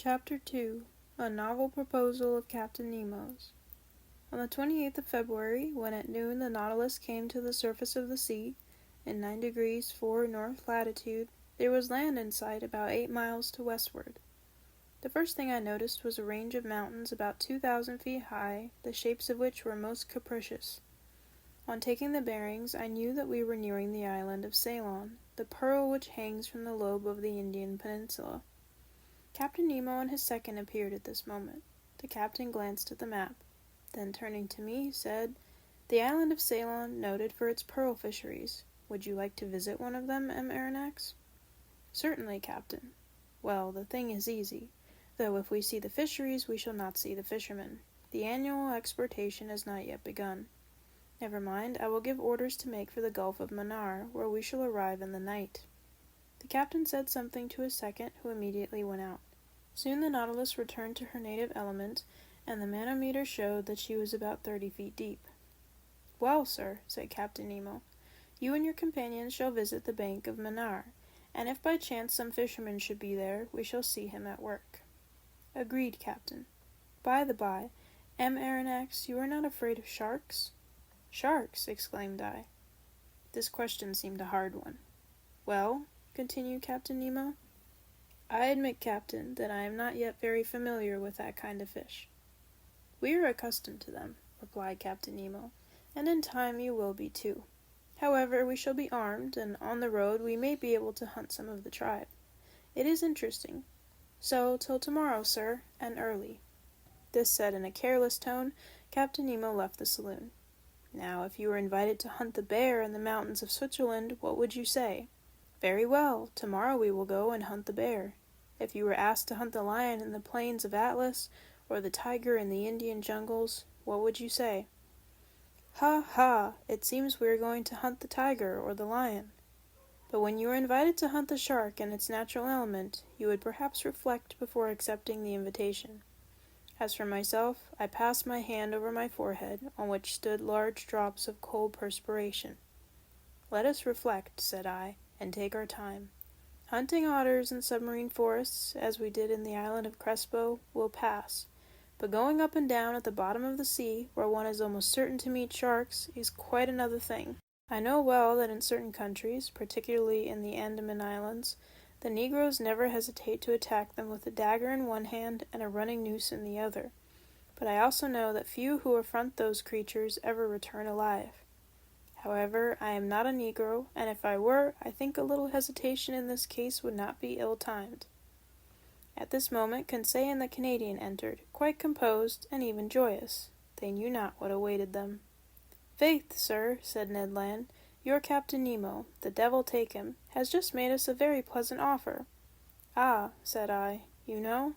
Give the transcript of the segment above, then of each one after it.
Chapter 2 A Novel Proposal of Captain Nemo's. On the 28th of February, when at noon the Nautilus came to the surface of the sea, in 9 degrees 4 north latitude, there was land in sight about 8 miles to westward. The first thing I noticed was a range of mountains about 2,000 feet high, the shapes of which were most capricious. On taking the bearings, I knew that we were nearing the island of Ceylon, the pearl which hangs from the lobe of the Indian peninsula. Captain Nemo and his second appeared at this moment. The captain glanced at the map, then turning to me, said, "The island of Ceylon, noted for its pearl fisheries. Would you like to visit one of them, M. Aronnax?" "Certainly, Captain." "Well, the thing is easy, though if we see the fisheries we shall not see the fishermen. The annual exportation has not yet begun. Never mind, I will give orders to make for the Gulf of Mannar, where we shall arrive in the night." The captain said something to his second, who immediately went out. Soon the Nautilus returned to her native element, and the manometer showed that she was about 30 feet deep. "Well, sir," said Captain Nemo, "you and your companions shall visit the bank of Mannar, and if by chance some fisherman should be there, we shall see him at work." "Agreed, Captain. By the by, M. Aronnax, you are not afraid of sharks?" "Sharks!" exclaimed I. This question seemed a hard one. "Well," continued Captain Nemo, "I admit, Captain, that I am not yet very familiar with that kind of fish." "We are accustomed to them," replied Captain Nemo, "and in time you will be too. However, we shall be armed, and on the road we may be able to hunt some of the tribe. It is interesting. So, till tomorrow, sir, and early." This said in a careless tone, Captain Nemo left the saloon. Now, if you were invited to hunt the bear in the mountains of Switzerland, what would you say? "Very well, tomorrow we will go and hunt the bear." If you were asked to hunt the lion in the plains of Atlas, or the tiger in the Indian jungles, what would you say? "Ha, ha, it seems we are going to hunt the tiger or the lion." But when you were invited to hunt the shark in its natural element, you would perhaps reflect before accepting the invitation. As for myself, I passed my hand over my forehead, on which stood large drops of cold perspiration. "Let us reflect," said I, "and take our time. Hunting otters in submarine forests, as we did in the island of Crespo, will pass, but going up and down at the bottom of the sea, where one is almost certain to meet sharks, is quite another thing. I know well that in certain countries, particularly in the Andaman Islands, the Negroes never hesitate to attack them with a dagger in one hand and a running noose in the other, but I also know that few who affront those creatures ever return alive. However, I am not a Negro, and if I were, I think a little hesitation in this case would not be ill-timed." At this moment Conseil and the Canadian entered, quite composed and even joyous. They knew not what awaited them. "Faith, sir," said Ned Land, "your Captain Nemo, the devil take him, has just made us a very pleasant offer." "Ah," said I, "you know?"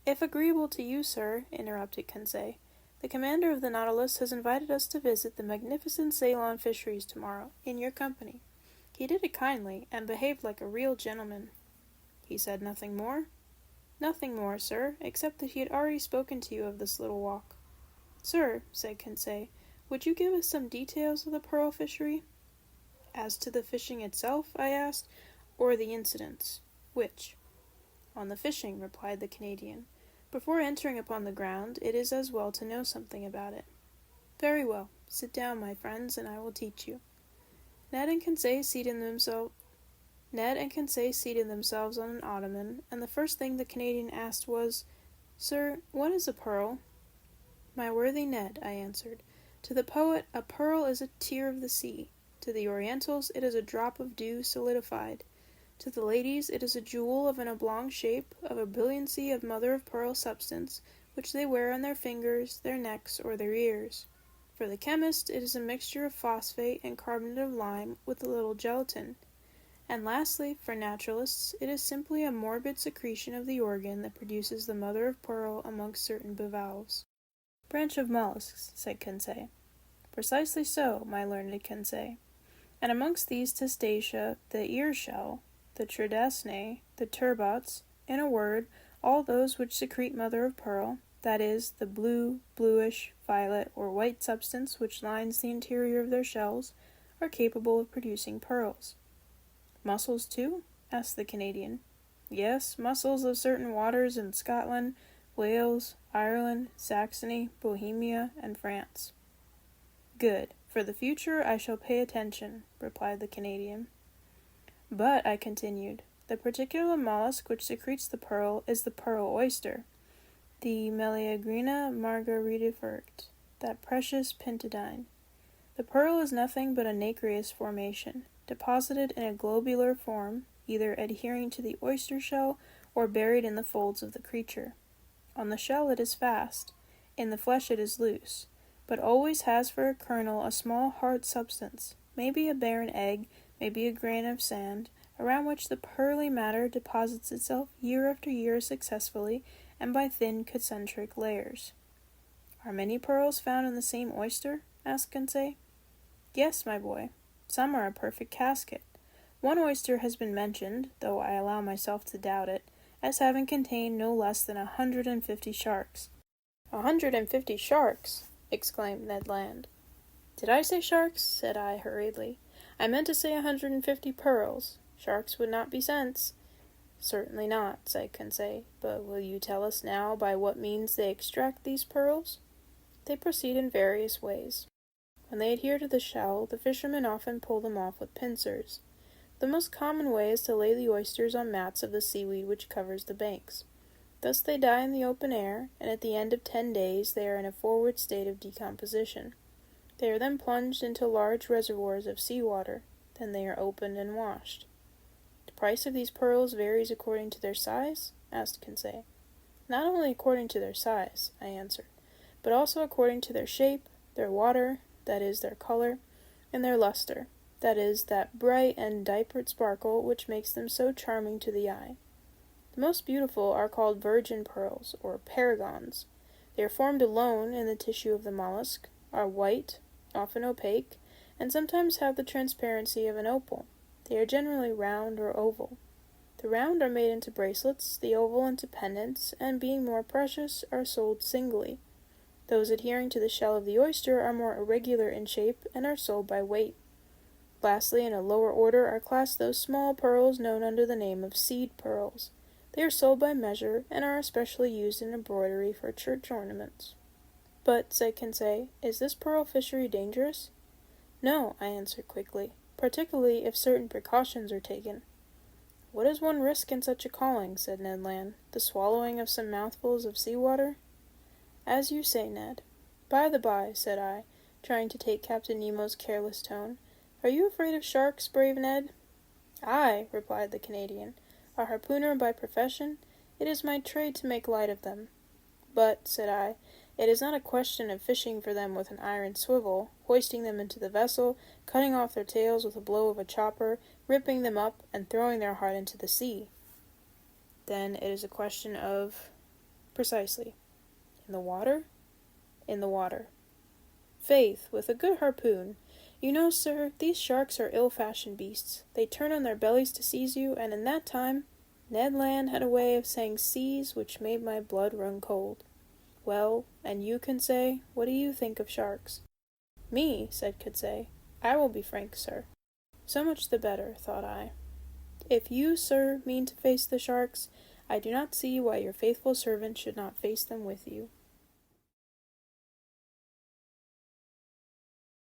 "If agreeable to you, sir," interrupted Conseil, "the commander of the Nautilus has invited us to visit the magnificent Ceylon fisheries tomorrow, in your company. He did it kindly, and behaved like a real gentleman." "He said nothing more?" "Nothing more, sir, except that he had already spoken to you of this little walk." "Sir," said Conseil, "would you give us some details of the pearl fishery?" "As to the fishing itself," I asked, "or the incidents? Which?" "On the fishing," replied the Canadian. "Before entering upon the ground, it is as well to know something about it." "Very well. Sit down, my friends, and I will teach you." Ned and Conseil seated themselves on an ottoman, and the first thing the Canadian asked was, "Sir, what is a pearl?" "My worthy Ned," I answered, "to the poet a pearl is a tear of the sea. To the Orientals it is a drop of dew solidified. To the ladies it is a jewel of an oblong shape, of a brilliancy of mother-of-pearl substance, which they wear on their fingers, their necks, or their ears. For the chemist it is a mixture of phosphate and carbonate of lime with a little gelatin. And lastly, for naturalists, it is simply a morbid secretion of the organ that produces the mother-of-pearl amongst certain bivalves." "Branch of mollusks," said Conseil. "Precisely so, my learned Conseil. And amongst these testacea, the ear-shell, the tridacinae, the turbots, in a word, all those which secrete mother-of-pearl, that is, the blue, bluish, violet, or white substance which lines the interior of their shells, are capable of producing pearls." "Mussels, too?" asked the Canadian. Yes, mussels of certain waters in Scotland, Wales, Ireland, Saxony, Bohemia, and France. Good. For the future I shall pay attention, replied the Canadian. But, I continued, the particular mollusk which secretes the pearl is the pearl oyster, the Meleagrina margaritifert, that precious pintadine. The pearl is nothing but a nacreous formation, deposited in a globular form, either adhering to the oyster shell or buried in the folds of the creature. On the shell it is fast, in the flesh it is loose, but always has for a kernel a small hard substance, maybe a barren egg, maybe a grain of sand, around which the pearly matter deposits itself year after year successfully and by thin concentric layers. Are many pearls found in the same oyster? Asked Conseil. Yes, my boy. Some are a perfect casket. One oyster has been mentioned, though I allow myself to doubt it, as having contained no less than 150 sharks. 150 sharks! Exclaimed Ned Land. Did I say sharks? Said I hurriedly. I meant to say 150 pearls. Sharks would not be sense. Certainly not, said Conseil, but will you tell us now by what means they extract these pearls? They proceed in various ways. When they adhere to the shell, the fishermen often pull them off with pincers. The most common way is to lay the oysters on mats of the seaweed which covers the banks. Thus they die in the open air, and at the end of 10 days they are in a forward state of decomposition. They are then plunged into large reservoirs of sea water. Then they are opened and washed. The price of these pearls varies according to their size? Asked Conseil. Not only according to their size, I answered, but also according to their shape, their water, that is, their color, and their luster, that is, that bright and diapered sparkle which makes them so charming to the eye. The most beautiful are called virgin pearls, or paragons. They are formed alone in the tissue of the mollusk, are white, often opaque, and sometimes have the transparency of an opal. They are generally round or oval. The round are made into bracelets, the oval into pendants, and being more precious, are sold singly. Those adhering to the shell of the oyster are more irregular in shape and are sold by weight. Lastly, in a lower order are classed those small pearls known under the name of seed pearls. They are sold by measure and are especially used in embroidery for church ornaments. But, said Conseil, is this pearl fishery dangerous? No, I answered quickly, particularly if certain precautions are taken. What does one risk in such a calling? Said Ned Land. The swallowing of some mouthfuls of sea water? As you say, Ned. By the by, said I, trying to take Captain Nemo's careless tone, are you afraid of sharks, brave Ned? Aye, replied the Canadian. A harpooner by profession, it is my trade to make light of them. But, said I, it is not a question of fishing for them with an iron swivel, hoisting them into the vessel, cutting off their tails with a blow of a chopper, ripping them up, and throwing their heart into the sea. Then it is a question of... Precisely. In the water? In the water. Faith, with a good harpoon. You know, sir, these sharks are ill-fashioned beasts. They turn on their bellies to seize you, and in that time, Ned Land had a way of saying seize which made my blood run cold. Well, and you, Conseil, what do you think of sharks? Me, said Conseil. I will be frank, sir. So much the better, thought I. If you, sir, mean to face the sharks, I do not see why your faithful servant should not face them with you.